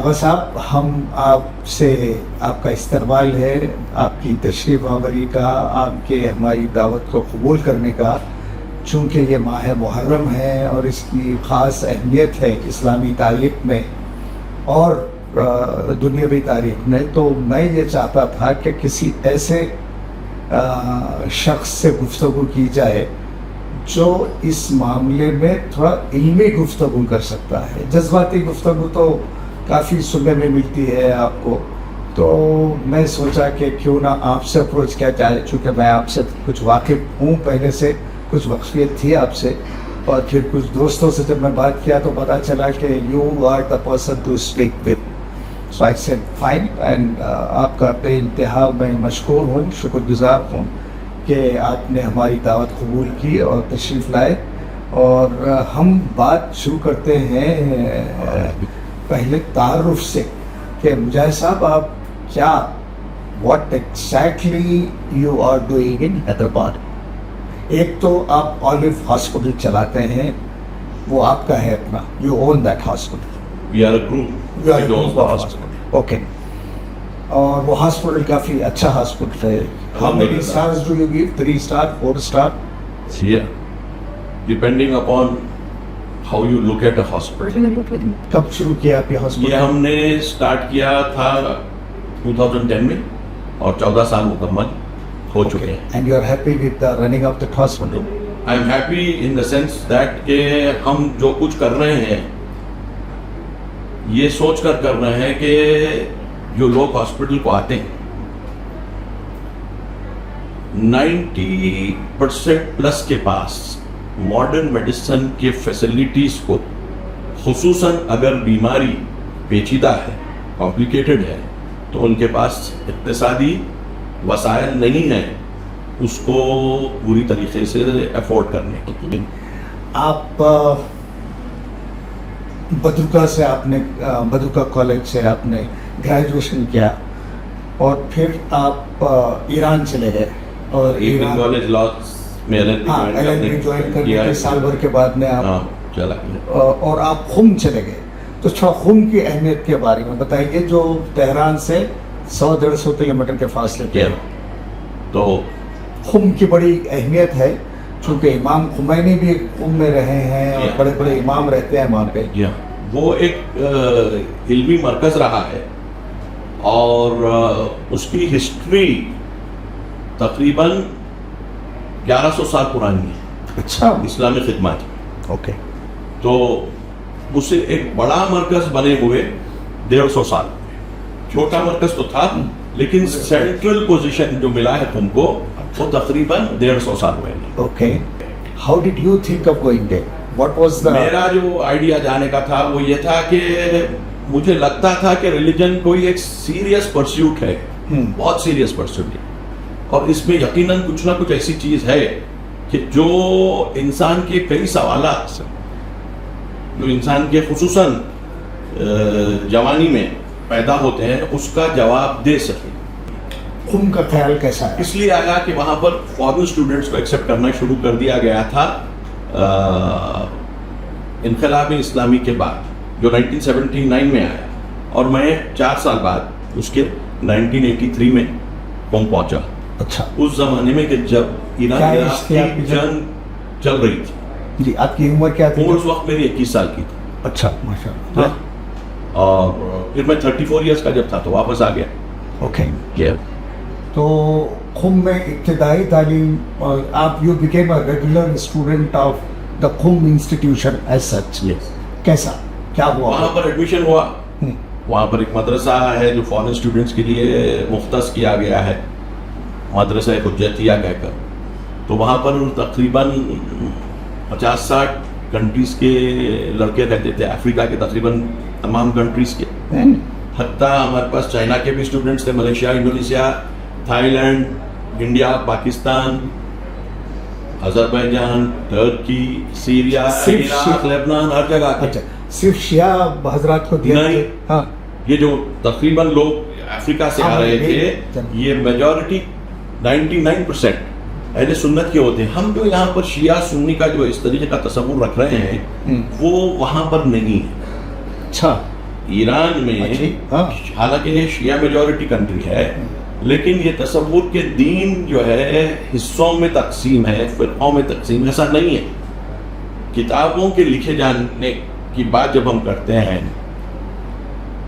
آغا صاحب، ہم آپ سے آپ کا استقبال ہے، آپ کی تشریف آوری کا، آپ کے ہماری دعوت کو قبول کرنے کا، چونکہ یہ ماہ محرم ہے اور اس کی خاص اہمیت ہے اسلامی تاریخ میں اور دنیاوی تاریخ میں. تو میں یہ چاہتا تھا کہ کسی ایسے شخص سے گفتگو کی جائے جو اس معاملے میں تھوڑا علمی گفتگو کر سکتا ہے. جذباتی گفتگو تو کافی سننے میں ملتی ہے آپ کو، تو میں سوچا کہ کیوں نہ آپ سے اپروچ کیا جائے، چونکہ میں آپ سے کچھ واقف ہوں، پہلے سے کچھ واقفیت تھی آپ سے، اور پھر کچھ دوستوں سے جب میں بات کیا تو پتہ چلا کہ you are the person to speak with. So I said fine, and آپ کا بے انتہا میں مشکور ہوں، شکر گزار ہوں کہ آپ نے ہماری دعوت قبول کی اور تشریف لائے. اور ہم بات شروع کرتے ہیں پہلے تعارف سے کہ مجاہد صاحب آپ کیا what exactly you are doing in Hyderabad. ایک تو آپ آلو ہاسپٹل چلاتے ہیں، وہ آپ کا ہے اپنا، you own that hospital. We are a group. You are a We own group the of hospital. Okay. اور وہ ہاسپٹل کافی اچھا ہاسپٹل ہے. How many stars do you give? 3 star, 4 star? Yeah. Depending upon how you look at a hospital. کب شروع کیا آپ یہ hospital? یہ ہم نے اسٹارٹ کیا تھا 2010 میں اور 14 سال مکمل ہو چکے ہیں. And you are happy with the running of that hospital? I am happy in the sense that کہ ہم جو کچھ کر رہے ہیں یہ سوچ کر رہے ہیں کہ جو لوگ ہاسپٹل کو آتے ہیں 90% پلس کے پاس ماڈرن میڈیسن کے فیسلٹیز کو، خصوصاً اگر بیماری پیچیدہ ہے، کمپلیکیٹڈ ہے، تو ان کے پاس اقتصادی وسائل نہیں ہیں اس کو پوری طریقے سے افورڈ کرنے کی. آپ بدرکا سے بدرکا کالج سے آپ نے گریجویشن کیا اور پھر آپ ایران چلے گئے اور ایران کالج لا میں جوائن کرنے کے سال بھر کے بعد میں آپ چلا اور آپ خم چلے گئے. تو تھوڑا خم کی اہمیت کے بارے میں بتائیے، جو تہران سے 100-150 کلومیٹر کے فاصلے پہ. تو خم کی بڑی اہمیت ہے چونکہ امام خمینی بھی خم میں رہے ہیں اور بڑے بڑے امام رہتے ہیں وہاں پہ. وہ ایک علمی مرکز رہا ہے اور اس کی ہسٹری تقریباً 1100 سال پرانی ہے. اچھا. اسلامی خدمات. اوکے. تو اسے ایک بڑا مرکز بنے ہوئے 150 سال. چھوٹا مرکز تو تھا لیکن سینٹرل پوزیشن جو ملا ہے تم کو وہ تقریباً 150 سال ہوئے. Okay. How did you think of going there? What was the? میرا جو آئیڈیا جانے کا تھا وہ یہ تھا کہ مجھے لگتا تھا کہ ریلیجن کوئی ایک سیریس پرسیوٹ ہے، بہت سیریس پرسیوٹ ہے، اور اس میں یقیناً کچھ نہ کچھ ایسی چیز ہے کہ جو انسان کے کئی سوالات جو انسان کے خصوصاً جوانی میں پیدا ہوتے ہیں اس کا جواب دے سکے. خم کا خیال کیسا ہے؟ اس لیے آیا کہ وہاں پر فارن اسٹوڈنٹس کو ایکسیپٹ کرنا شروع کر دیا گیا تھا انقلاب اسلامی کے بعد جو 1979 میں آیا، اور میں 4 سال بعد اس کے 1983 میں قم پہنچا. اچھا. اس زمانے میں کہ جب ایران عراق کی جنگ چل رہی تھی. جی. آپ کی عمر کیا تھی؟ اس وقت میری 21 سال کی تھی. اچھا ماشاء اللہ. اور پھر میں 34 ایئرس کا جب تھا تو واپس آ گیا. اوکے. تو خم میں ابتدائی تعلیم آپ you became a regular student of the خم انسٹیٹیوشن ایز سچ. کیسا کیا ہوا؟ وہاں پر ایڈمیشن ہوا. وہاں پر ایک مدرسہ ہے جو فارن اسٹوڈنٹس کے لیے مختص کیا گیا ہے، مدرسہ حجتیہ کہہ کر. تو وہاں پر تقریباً 50-60 کنٹریز کے لڑکے رہتے تھے، افریقہ کے تقریباً تمام کنٹریز کے، حتیٰ ہمارے پاس چائنا کے بھی اسٹوڈنٹس تھے، Malaysia, Indonesia, Thailand, India, Pakistan, Azerbaijan, ترکی، سیریا، عراق، لبنان، ہر جگہ. صرف شیعہ حضرات کو دیا؟ نہیں. ہاں. یہ جو تقریباً لوگ افریقہ سے آ رہے تھے یہ میجورٹی 99% اہل سنت کے ہوتے ہیں. ہم جو یہاں پر شیعہ سنی کا جو اس طریقے کا تصور رکھ رہے ہیں وہ وہاں پر نہیں ہے. اچھا. ایران میں ہاں حالانکہ یہ شیعہ میجورٹی کنٹری ہے لیکن یہ تصور کہ دین جو ہے حصوں میں تقسیم ہے، فرقوں میں تقسیم، ایسا نہیں ہے. کتابوں کے لکھے جانے کی بات جب ہم کرتے ہیں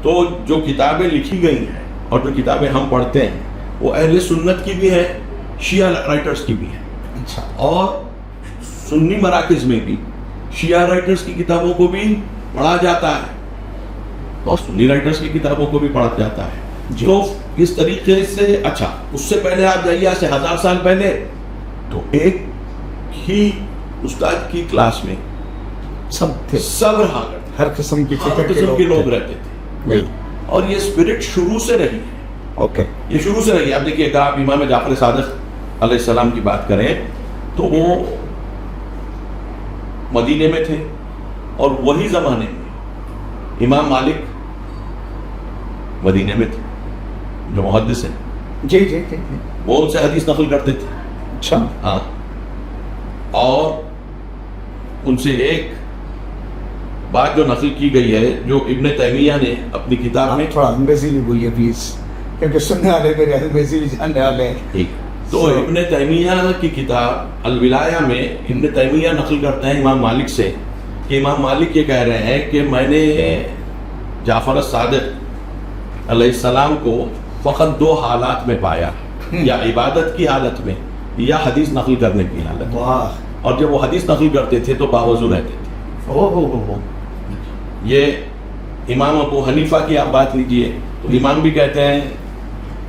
تو جو کتابیں لکھی گئی ہیں اور جو کتابیں ہم پڑھتے ہیں وہ اہل سنت کی بھی ہے، شیعہ رائٹرز کی بھی ہے. اچھا اور سنی مراکز میں بھی شیعہ رائٹرز کی کتابوں کو بھی پڑھا جاتا ہے اور سنی رائٹرز کی کتابوں کو بھی پڑھا جاتا ہے. تو اس طریقے سے اچھا اس سے پہلے آپ جائیے، آج سے 1000 سال پہلے تو ایک ہی استاد کی کلاس میں سب تھے، سب رہا کرتے، ہر قسم کی ہر فکر قسم کے لوگ تھے. رہتے تھے. اور یہ اسپرٹ شروع سے رہی ہے، اوکے یہ شروع سے رہی ہے. آپ دیکھیے اگر آپ امام جعفر صادق علیہ السلام کی بات کریں تو وہ مدینے میں تھے اور وہی زمانے میں امام مالک مدینے میں تھے جو محدث ہیں، جی جی جی. وہ ان سے حدیث نقل کرتے تھے. اچھا ہاں، اور ان سے ایک بات جو نقل کی گئی ہے جو ابن تیمیہ نے اپنی کتاب میں، تھوڑا انگریزی بھی بولیے پلیز، کیونکہ سننے والے میرے انگریزی بھی جاننے والے ہیں. تو ابن تیمیہ کی کتاب الولایہ میں ابن تیمیہ نقل کرتے ہیں امام مالک سے کہ امام مالک یہ کہہ رہے ہیں کہ میں نے جعفر الصادق علیہ السلام کو فقط 2 حالات میں پایا، یا عبادت کی حالت میں یا حدیث نقل کرنے کی حالت میں. واہ، اور جب وہ حدیث نقل کرتے تھے تو باوضو رہتے تھے. یہ امام ابو حنیفہ کی آپ بات لیجئے تو امام بھی کہتے ہیں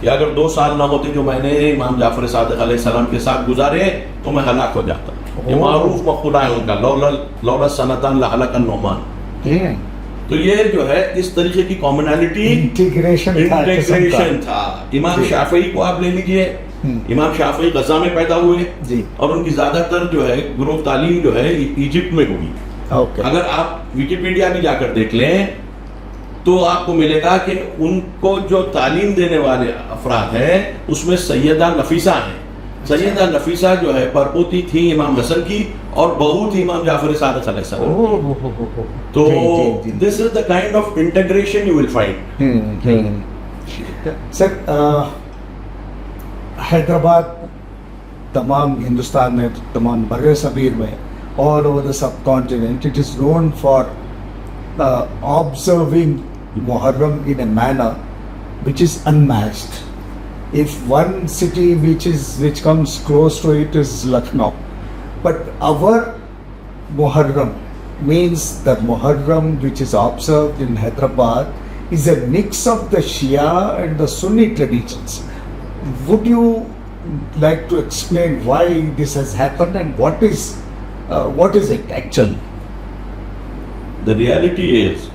کہ اگر 2 سال نہ ہوتے جو میں نے امام جعفر صادق علیہ السلام کے ساتھ گزارے تو میں ہلاک ہو جاتا. یہ معروف مقولہ ہے ان کا، لولا سنتان لہلک النعمان. تو یہ جو ہے اس طریقے کی کامنالٹی، انٹیگریشن تھا. امام شافعی کو آپ لے لیجئے، امام شافعی غزہ میں پیدا ہوئے جی، اور ان کی زیادہ تر جو ہے گروہ تعلیم جو ہے ایجپٹ میں ہوئی. اوکے. اگر آپ ویکیپیڈیا میں جا کر دیکھ لیں تو آپ کو ملے گا کہ ان کو جو تعلیم دینے والے افراد ہیں اس میں سیدہ نفیسہ ہیں. سیدہ نفیسہ جو ہے پرپوتی تھی امام حسن کی اور بہو تھی امام جعفر صادق علیہ السلام. تو this is the kind of integration you will find. Sir Hyderabad تمام ہندوستان میں، تمام بر صغیر میں، all over the subcontinent, it is known for observing Muharram in a manner which is unmatched. If one city which comes close to it is Lucknow, but our Muharram means the Muharram which is observed in Hyderabad is a mix of the Shia and the Sunni traditions. Would you like to explain why this has happened and what is it actually? The reality is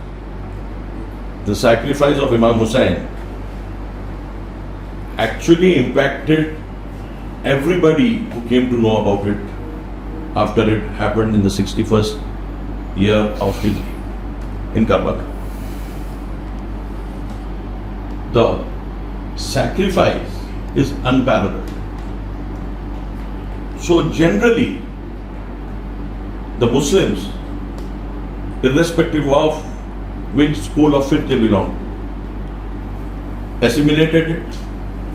the sacrifice of Imam Hussain actually impacted everybody who came to know about it after it happened in the 61st year of Hijri in Karbala. The sacrifice is unparalleled. So generally, the Muslims, irrespective of which school of fiqh they belong, assimilated it,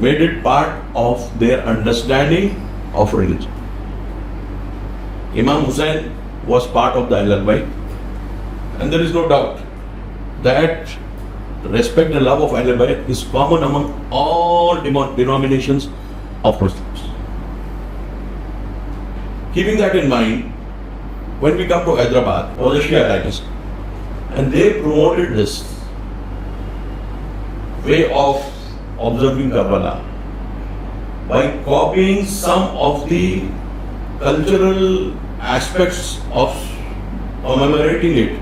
made it part of their understanding of religion. Imam Hussain was part of the Ahlul Bayt, and there is no doubt that respect and love of Ahlul Bayt is common among all denominations of Muslims. Keeping that in mind, when we come to Hyderabad, it was a Shia dynasty, and they promoted this way of observing Karbala by copying some of the cultural aspects of commemorating it,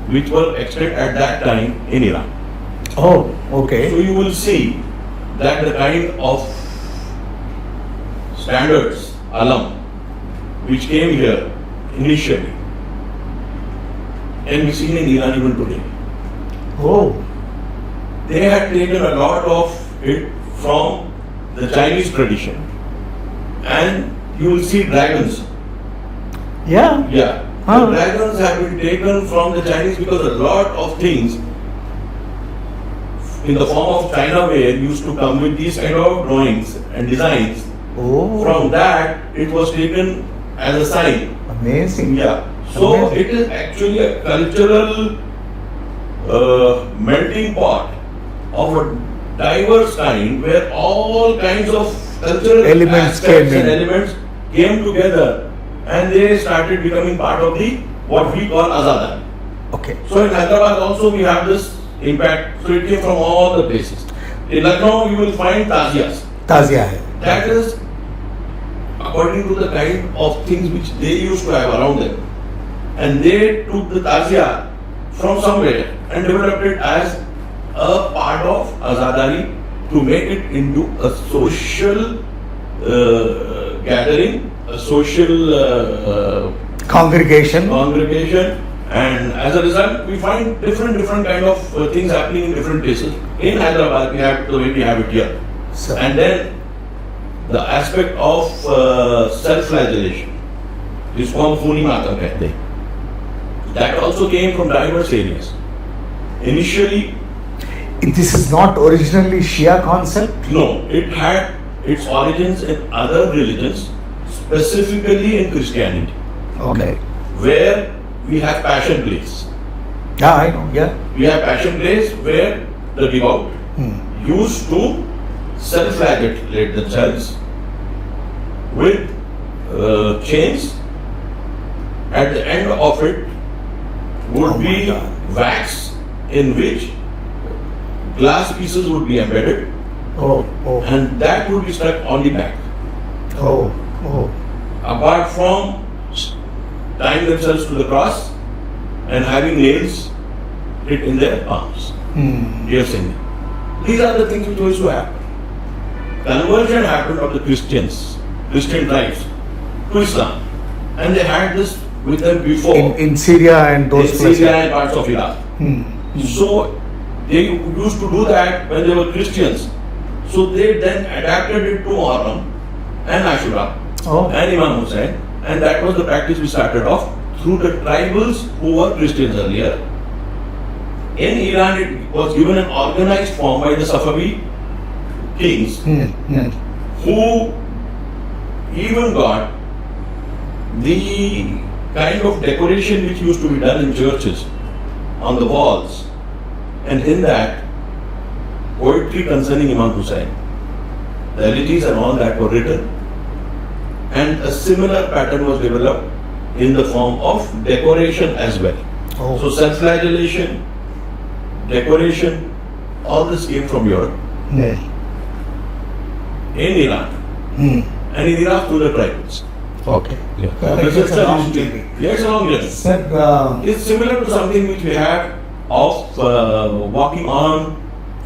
which were extant at that time in Iran. Oh, okay. So you will see that the kind of standards, alam, which came here initially can be seen in Iran even today. Oh, They had taken a lot of it from the Chinese tradition, and you will see dragons. yeah. Yeah, The dragons have been taken from the Chinese because a lot of things in the form of China ware used to come with these kind of drawings and designs. Oh, From that, it was taken as a sign. amazing. Yeah. So Amazing. it is actually a cultural melting pot of a diverse kind, where all kinds of cultural Elements aspects came and in. elements came together, and they started becoming part of the what we call Azadari. Okay. So in Hyderabad also we have this impact. So it came from all the places. In Lucknow you will find Tazias. ताजिया है. That is according to the kind of things which they used to have around them. And they took the Tazia from somewhere and developed it as a part of Azadari to make it into a social gathering, a social Congregation. congregation, and as a result we find different kind of things happening in different places. In Hyderabad we have the way we have it here. Sir. And then the aspect of self-flagellation, जिसको हम खूनी मातम कहते हैं, that also came from diverse areas. Initially, This is not originally Shia concept. no, it had its origins in other religions, specifically in Christianity, Okay. where we have passion plays. Yeah, I know. Yeah. We have passion plays where the devout used to self-flagellate themselves with chains. At the end of it would Oh my be God. wax in which glass pieces would be embedded, Oh, oh, and that would be stuck on the back. oh, oh. Apart from tying themselves to the cross and having nails it in their arms. Piercing. These are the things which used to happen. Conversion happened of the Christian tribes to Islam, and they had this with them before In Syria and in those places. Syria and parts of Iraq. So they used to do that when they were Christians. So they then adapted it to Muharram and Ashura Oh. and Imam Hussain, and that was the practice we started off through the tribals who were Christians earlier. In Iran, it was given an organized form by the Safavid kings, who even got the kind of decoration which used to be done in churches on the walls, and in that poetry concerning Imam Hussain, the elegies and all that were written, and a similar pattern was developed in the form of decoration as well. Oh. So self-flagellation, decoration, all this came from Europe, Yeah. in Iran, and in Iraq through the tribals. Okay. This is It's a the long history. journey. Yes, a long journey. Sir, It's similar to something which we have of walking on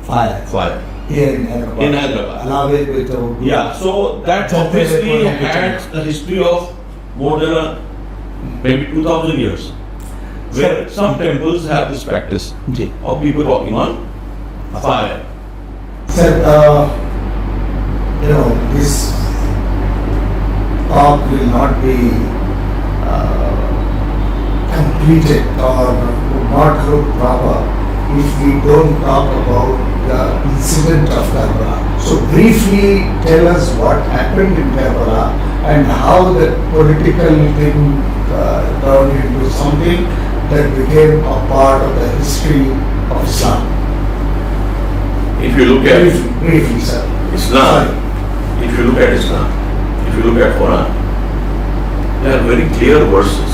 fire. fire. Here in Hyderabad. In Hyderabad. Along with Yeah, so that Just obviously the had a history of more than maybe 2000 years, where some temples have this practice Ji. of people walking on fire. Sir, this talk will not be completed or not look proper if we don't talk about the incident of Karbala. So briefly tell us what happened in Karbala and how the political thing turned into something that became a part of the history of Islam. If you look at Briefly, sir. Islam, if you look at Islam, if you look at Quran, there are very clear verses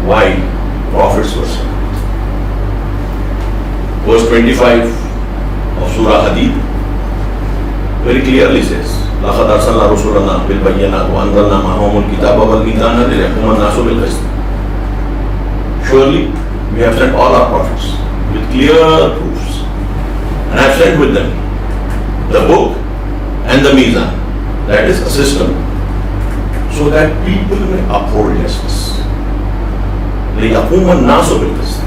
why prophets were sent. Verse 25 of Surah Hadid very clearly says, لَقَدْ أَرْسَلْنَا رُسُلَنَا بِالْبَيِّنَاتِ وَأَنزَلْنَا مَعَهُمُ الْكِتَابَ وَالْمِيزَانَ لِيَحْكُمَ النَّاسُ بِالْقِسْطِ. Surely we have sent all our prophets with clear proofs, and I have sent with them the book and the Mizan, that is a system, so that people may uphold justice. لِيَحْكُمَ النَّاسُ بِالْقِسْطِ.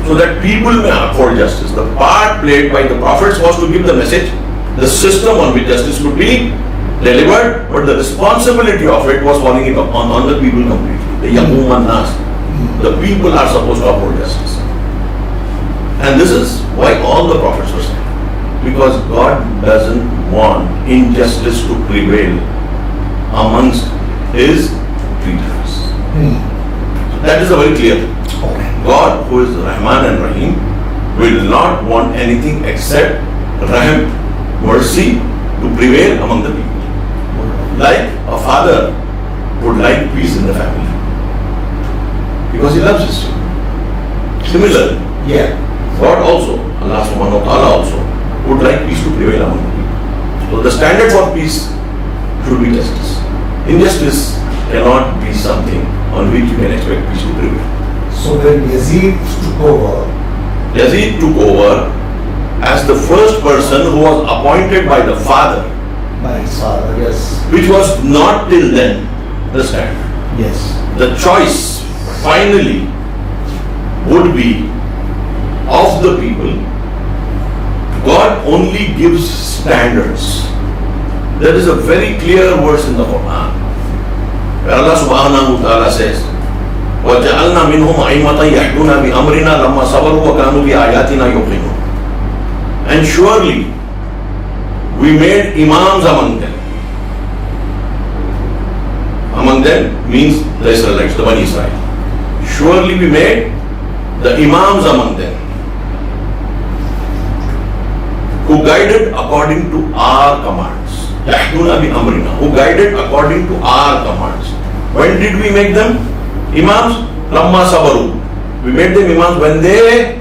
So that people may uphold justice. The part played by the prophets was to give the message, the system on which justice could be delivered, but the responsibility of it was falling on the people completely. The Yaqum an-Nas. The people are supposed to uphold justice. And this is why all the prophets were sent. Because God doesn't want injustice to prevail amongst His creatures. That is a very clear thing. Okay. God, who is Rahman and Rahim, will not want anything except Rahim, mercy, to prevail among the people. Like a father would like peace in the family, because he loves his children. Similarly, Yeah. God also, Allah subhanahu wa ta'ala also, would like peace to prevail among the people. So the standard for peace should be justice. Injustice cannot be something on which you can expect peace to prevail. So when Yazid took over, Yazid took over as the first person who was appointed by the father, by his father, yes, which was not till then the standard. yes, The choice finally would be of the people. God only gives standards. There is a very clear verse in the Quran where Allah subhanahu wa ta'ala says, وَجَعَلْنَا مِنْهُمْ أَئِمَّةً يَهْدُونَ بِأَمْرِنَا لَمَّا صَبَرُوا وَكَانُوا بِآيَاتِنَا يُوقِنُونَ. And surely we made imams among them. Among them means the Israelites, the Bani Israel. Surely we made the imams among them who guided according to our commands. يَحْدُونَ بِأَمْرِنَا, who guided according to our commands. When did we make them imams? لَمَّا صَبَرُوا. We made them imams when they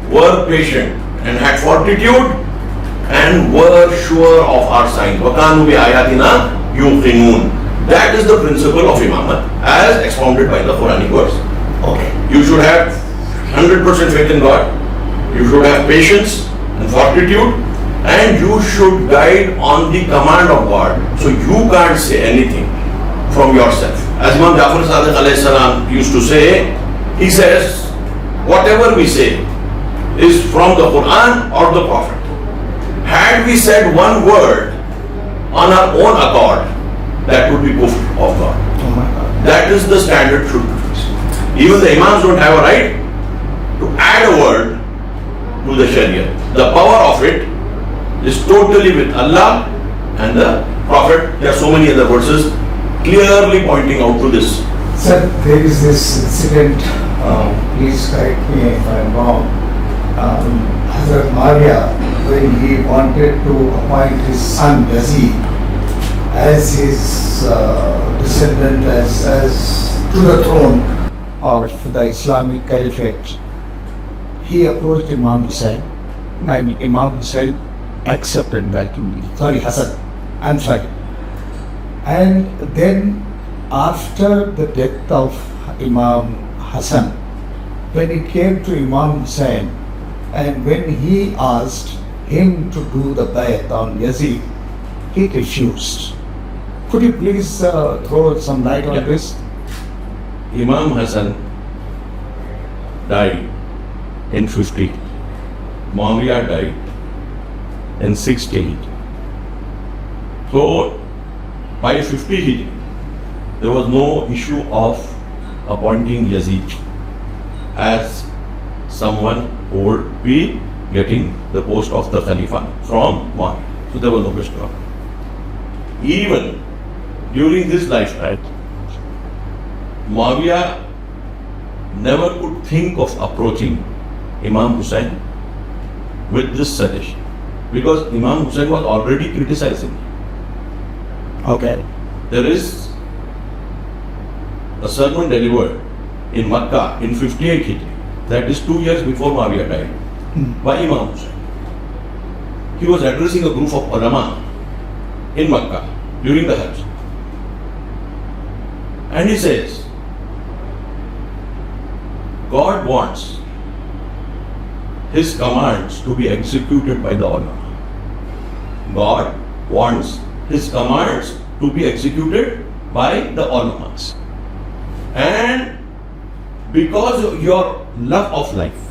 were patient and had fortitude and were sure of our signs. وَكَانُوا بِآيَاتِنَا يُوقِنُونَ. That is the principle of imamat as expounded by the Quranic verse. okay, You should have 100% faith in God. You should have patience and fortitude, and you should guide on the command of God. So you can't say anything from yourself. As Imam Jafar Sadiq alayhi salam used to say, he says, whatever we say is from the Quran or the Prophet. Had we said one word on our own accord, that would be kufr of God. oh my God, That is the standard should be fixed. Even the imams don't have a right to add a word to the Sharia. The power of it is totally with Allah and the Prophet. There are so many other verses clearly pointing out to this. sir, there is this incident, please correct me if I am wrong, Hazrat Maria, when he wanted to appoint his son Yazid as his descendant, as to the throne of the Islamic Caliphate, he approached Imam Hussain. I mean, Imam Hussain accepted that. Sorry, Hassan. I'm sorry. And then after the death of Imam Hassan, when it came to Imam Hussain, and when he asked him to do the bayat on Yazid, he refused. Could you please throw some light on Yeah. this? Imam Hassan died in 50. Muawiyah died in 68. So by 50 Hijri, there was no issue of appointing Yazid as someone who would be getting the post of the Khalifa from Muawiyah. So there was no question of it. Even during his lifetime, Muawiyah never could think of approaching Imam Hussain with this suggestion, because Imam Hussain was already criticizing him. Okay. There is a sermon delivered in Makkah in 58 Hijri, that is 2 years before Muawiyah died, by Imam Hussain. He was addressing a group of ulama in Makkah during the Hajj. And he says, God wants His commands to be executed by the ulama. God wants His commands to be executed by the ulamas. And because of your love of life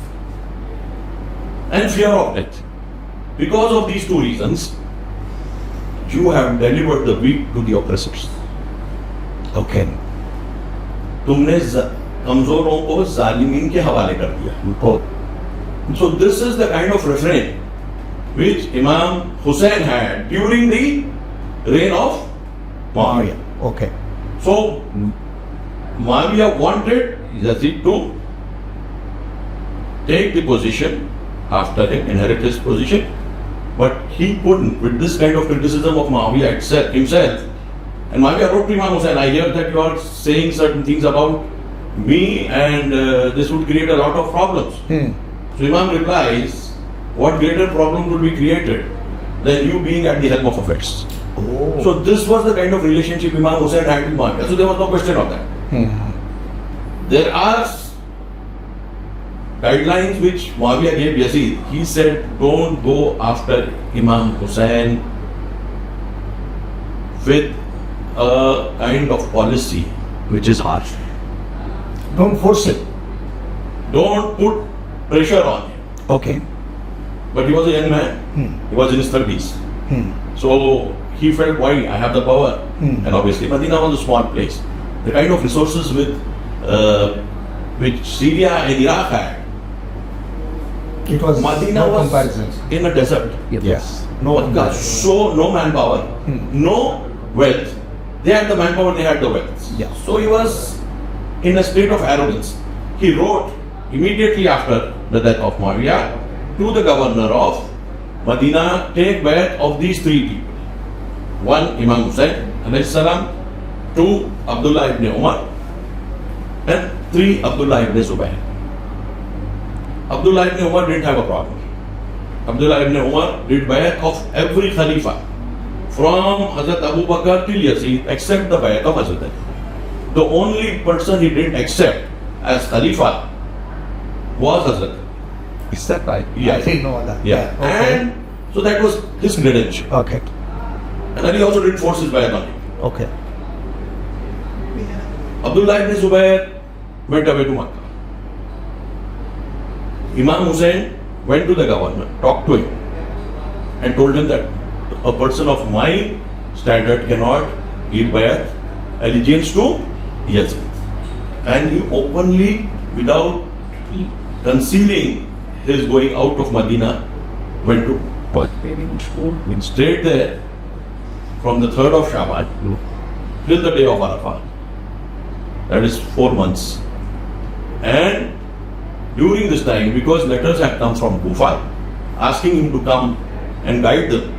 and fear of death, because of these two reasons, you have delivered the weak to the oppressors. Okay. तुमने کمزوروں کو ظالمین کے حوالے کر دیا. So this is the kind of refrain which Imam Hussain had during the reign of Muawiyah. Okay. So Muawiyah wanted Yazid to take the position after him, inherit his position, but he couldn't with this kind of criticism of Muawiyah himself. And Muawiyah wrote to Imam Hussain, I hear that you are saying certain things about me and this would create a lot of problems. So Imam replies, what greater problem would be created than you being at the helm of affairs? So this was the kind of relationship Imam Hussain had with Muawiyah. So there was no question of that. There are guidelines which Muawiyah gave Yazid. He said, don't go after Imam Hussain with a kind of policy which is harsh. Don't force it. Don't put pressure on him. Okay. But he was a young man. He was in his 30s. So he felt, why? I have the power. And obviously Medina was a small place. The kind of resources which Syria and Iraq had, It was Medina no was comparisons. in a desert. Yes. No manpower, no wealth. They had the manpower, they had the wealth. Yeah. So he was in a state of arrogance. He wrote immediately after the death of Muawiyah to the governor of Medina, take bayat of these three people. One, Imam Hussain alayhi salam, two, Abdullah ibn Umar, and three, Abdullah ibn Zubayr. Abdullah ibn Umar didn't have a problem. Abdullah ibn Umar did bayat of every Khalifa from Hazrat Abu Bakr till Yazid except the bayat of Hazrat Ali. The only person he didn't accept as Khalifa was Hazrat Ali. Is that right? Yeah. I didn't know that. Yeah. Okay. And so that was his credential. Okay. And Ali also didn't force his bayat on him. Okay. Abdullah ibn Zubayr went away to Makkah. Imam Hussain went to the governor, talked to him, and told him that a person of my standard cannot give bayat allegiance to Yazid. And he openly, without concealing his going out of Medina, went to stayed there from the 3rd of Shaban till the day of Arafah. That is 4 months. And during this time, because letters had come from Kufa asking him to come and guide them,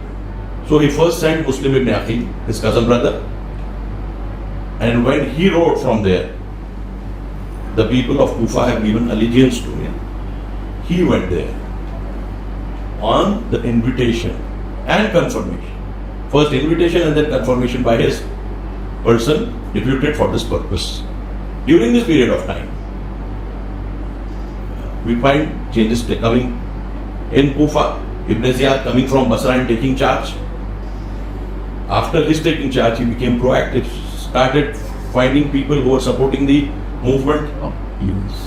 so he first sent Muslim ibn Aqil, his cousin brother, and when he wrote from there, the people of Kufa have given allegiance to him, he went there on the invitation and confirmation. First invitation and then confirmation by his person deputed for this purpose. During this period of time, we find changes coming in Kufa. Ibn Ziyad coming from Basra and taking charge. After his taking charge, he became proactive, started finding people who were supporting the movement.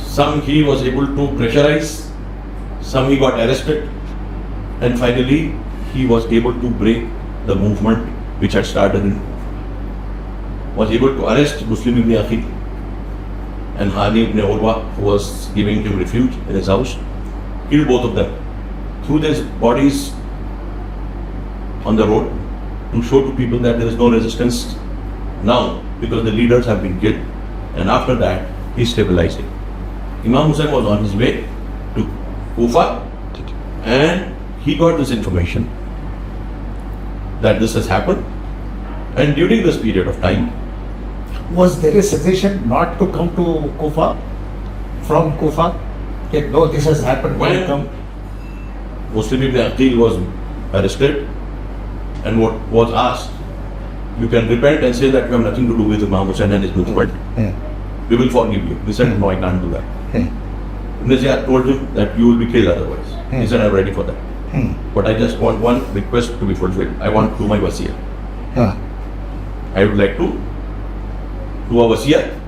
Some he was able to pressurize, some he got arrested, and finally he was able to break the movement which had started was able to arrest Muslim ibn Aqil and Hani ibn Urwa, who was giving him refuge in his house, killed both of them, threw their bodies on the road to show to people that there is no resistance now because the leaders have been killed. And after that, he stabilized it. Imam Hussain was on his way to Kufa and he got this information that this has happened. And during this period of time, was there a suggestion not to come to Kufa from Kufa? That no, this has happened. when Don't come. Muslim ibn Aqil was arrested and what was asked, you can repent and say that you have nothing to do with Imam Hussain and his movement. We will forgive you. He said, no, I can't do that. Ibn Ziyad told him that you will be killed otherwise. He said, I'm ready for that. But I just want one request to be fulfilled. I want to do my wasiyah. I would like to do a wasiyah.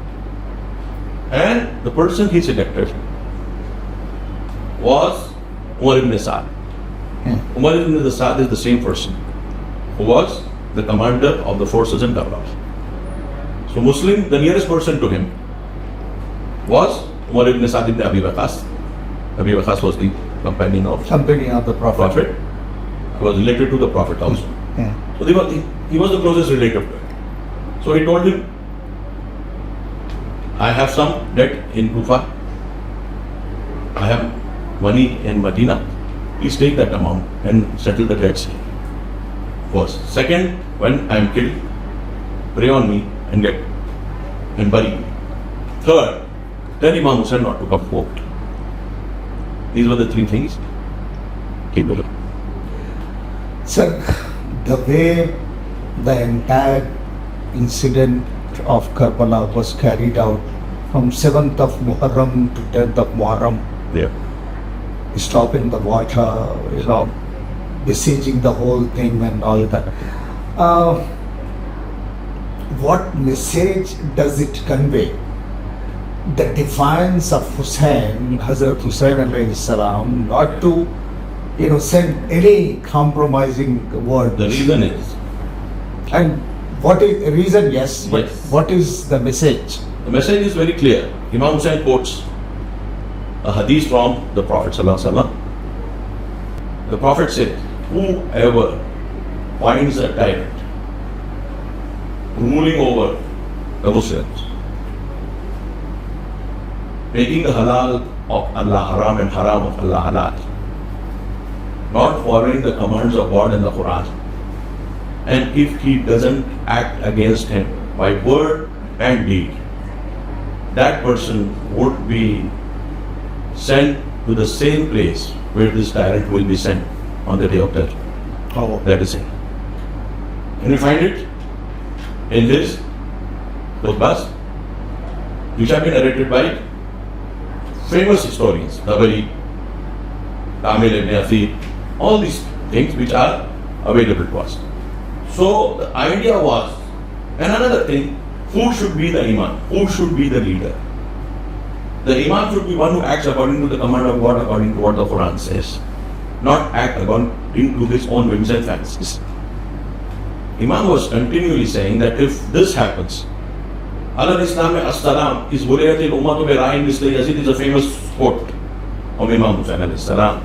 And the person he selected was Umar ibn Sa'd. Umar ibn Sa'd is the same person who was the commander of the forces in Karbala. So Muslim, the nearest person to him, was Umar ibn Sa'd ibn Abi Waqqas. Abi Waqqas was the companion of Company of the Prophet. Prophet. He was related to the Prophet also. Yeah. So he was the closest relative to him. So he told him, I have some debt in Kufa. I have money in Medina. Please take that amount and settle the debts here. First. Second, when I am killed, pray on me and bury me. Third, tell Imam Hussain not to come forward. These were the three things. Keep it up. Sir, the way the entire incident of Karbala was carried out from 7th of Muharram to 10th of Muharram, Yeah. stopping the water, besieging the whole thing and all that. What message does it convey? The defiance of Hussain, Hazrat Hussain alayhi salam, not to send any compromising word. The reason is, And what is the reason? Yes, but Yes. what is the message? the message is very clear. Imam Hussain quotes a hadith from the Prophet ﷺ. The Prophet said, whoever finds a tyrant ruling over the Muslims, making the halal of Allah haram and haram of Allah halal, not following the commands of God and the Quran, and if he doesn't act against him by word and deed, that person would be sent to the same place where this tyrant will be sent on the day of judgment. Oh, That is it. Can you find it in his khutbahs, which have been narrated by famous historians, Tabari, Kamil ibn Athir, all these things which are available to us. So the idea was, and another thing, who should be the imam? Who should be the leader? The imam should be one who acts according to the command of God, according to what the Quran says, not act according to his own whims and fancies. Imam was continually saying that if this happens, Al-Islam as-salam is Bulayat al-Ummatu bi Ra'in Misli Yazid is a famous quote of Imam Hussain alayhi salam.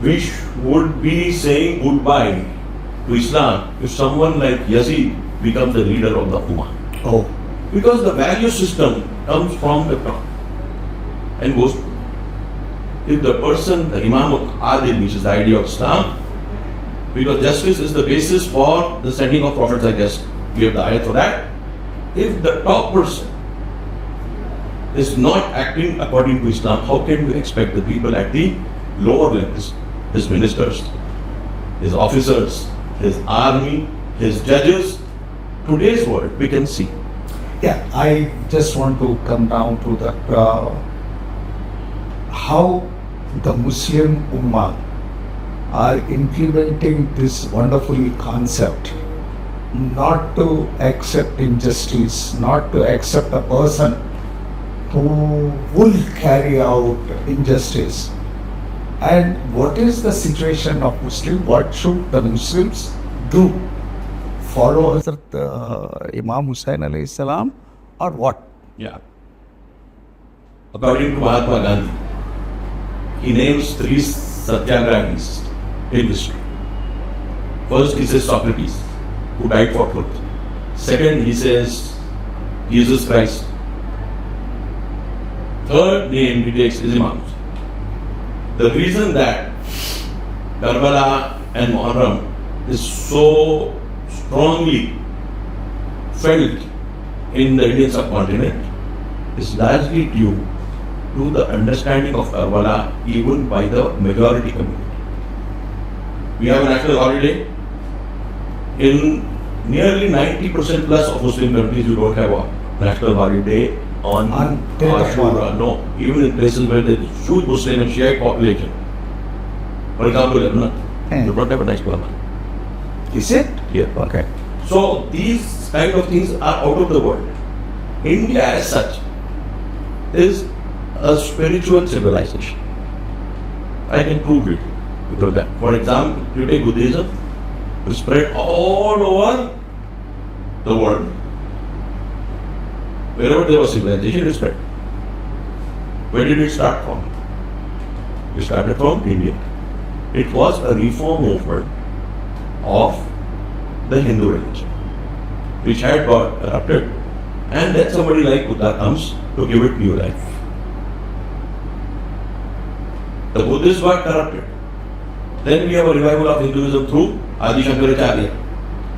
We would be saying goodbye to Islam if someone like Yazid becomes the leader of the Ummah. oh, Because the value system comes from the top and goes. If the person, the Imam Adil, which is the idea of Islam, because justice is the basis for the sending of prophets, I guess we have the ayat for that. If the top person is not acting according to Islam, how can we expect the people at the lower levels, his ministers, his officers, his army, his judges? Today's world, we can see. yeah. I just want to come down to that. How the Muslim Ummah are implementing this wonderful concept, not to accept injustice, not to accept a person who will carry out injustice. And what is the situation of Muslim? What should the Muslims do? Follow Hazrat Imam Hussain alayhi salam or what? Yeah. According to Mahatma Gandhi, he names 3 satyagrahis in history. First, he says Socrates, who died for truth. Second, he says Jesus Christ. Third name he takes is Imam. The reason that Karbala and Muharram is so strongly felt in the Indian subcontinent is largely due to the understanding of Karbala even by the majority community. We have a national holiday. In nearly 90% plus of Muslim countries, you don't have a national holiday on Ashura. No, even in places where there is huge Muslim and Shiite population. For example, Lebanon, you don't have a national holiday. Is it? Yeah. Okay. So these kind of things are out of the world. India as such is a spiritual civilization. I can prove it because that. For example, you take Buddhism, it spread all over the world. Wherever there was civilization, it spread. Where did it start from? It started from India. It was a reform movement of the Hindu religion, which had got corrupted, and then somebody like Buddha comes to give it new life. The Buddhists got corrupted. Then we have a revival of Hinduism through Adi Shankaracharya.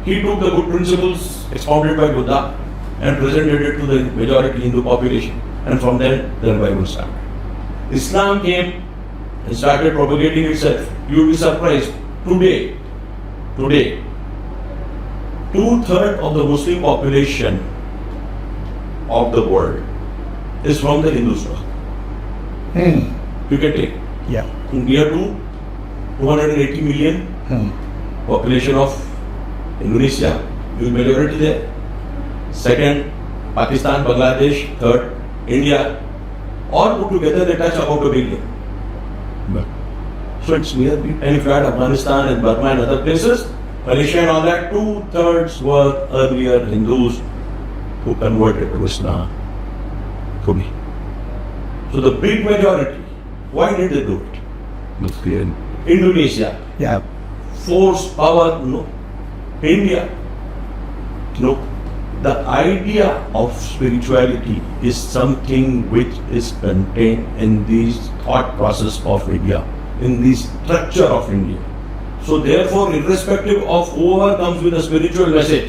He took the good principles expounded by Buddha and presented it to the majority Hindu population, and from there the revival started. Islam came and started propagating itself. You will be surprised. Today, 2/3 of the Muslim population of the world is from the Hindu stock. You can take. Yeah. Near to 280 million population of Indonesia, huge majority there. Second, Pakistan, Bangladesh. Third, India. All put together they touch about 1 billion. So it's near. And if you add Afghanistan and Burma and other places, Malaysia and all that, 2/3 were earlier Hindus who converted to Islam. Today. So the big majority, why did they do it? It's clear. Indonesia, Yeah. force, power, no. India, no. The idea of spirituality is something which is contained in the thought process of India, in the structure of India. So therefore, irrespective of whoever comes with a spiritual message,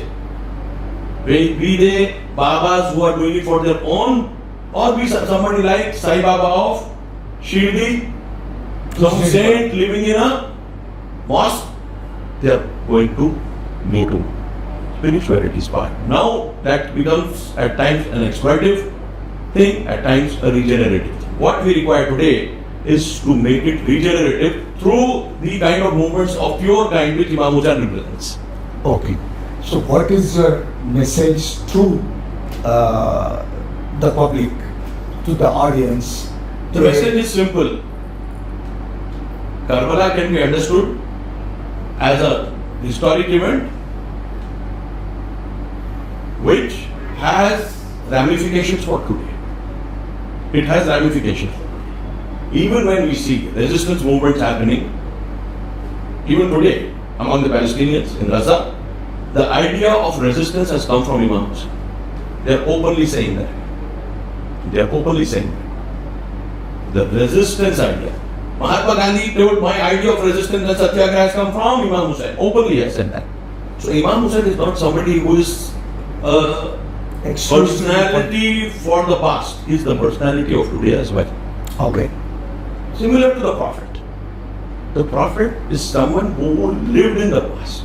be they Babas who are doing it for their own, or be somebody like Sai Baba of Shirdi, some saint living in a mosque, they are going to go to spirituality's part. Now that becomes at times an exploitative thing, at times a regenerative thing. What we require today is to make it regenerative through the kind of movements of pure kind which Imam Hussain represents. Okay. So what is your message to the public, to the audience? The message is simple. Karbala can be understood as a historic event which has ramifications for today. It has ramifications. Even when we see resistance movements happening, even today among the Palestinians in Gaza, the idea of resistance has come from Imams. They are openly saying that. They are openly saying that. The resistance idea. Mahatma Gandhi told, my idea of resistance and satyagraha has come from Imam Hussain. Openly has said that. So Imam Hussain is not somebody who is a personality for the past. He is the personality of today as well. Okay. Similar to the Prophet. The Prophet is someone who lived in the past.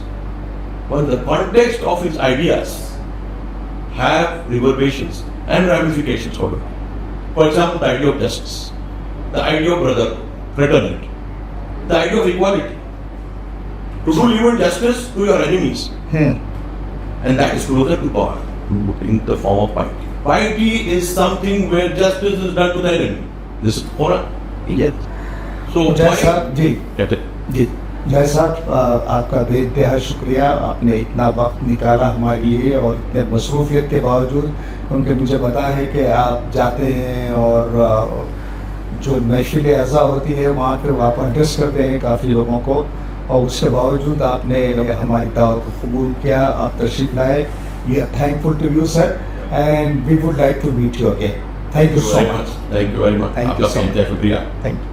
But the context of his ideas have reverberations and ramifications for him. For example, the idea of justice, the idea of brotherhood, fraternity, the idea of equality. To do even justice to your enemies. And that is closer to power in the form of piety. Piety is something where justice is done to the enemy. This is Quran. Yes. So, जैसा जी कहते जी जैसा आपका बेइंतहा शुक्रिया, आपने इतना वक्त निकाला हमारे लिए और इतने मसरूफियत के बावजूद, क्योंकि मुझे पता है कि आप जाते हैं और जो महफिल अज़ा होती है वहाँ पर आप एड्रेस करते हैं काफ़ी लोगों को, और उसके बावजूद आपने हमारी दावत को कबूल किया, आप तशरीफ लाए. We are thankful to you sir, and we would like to meet you again. Thank you so much. Thank you very much. Thank you आपका so much. शुक्रिया. Thank you.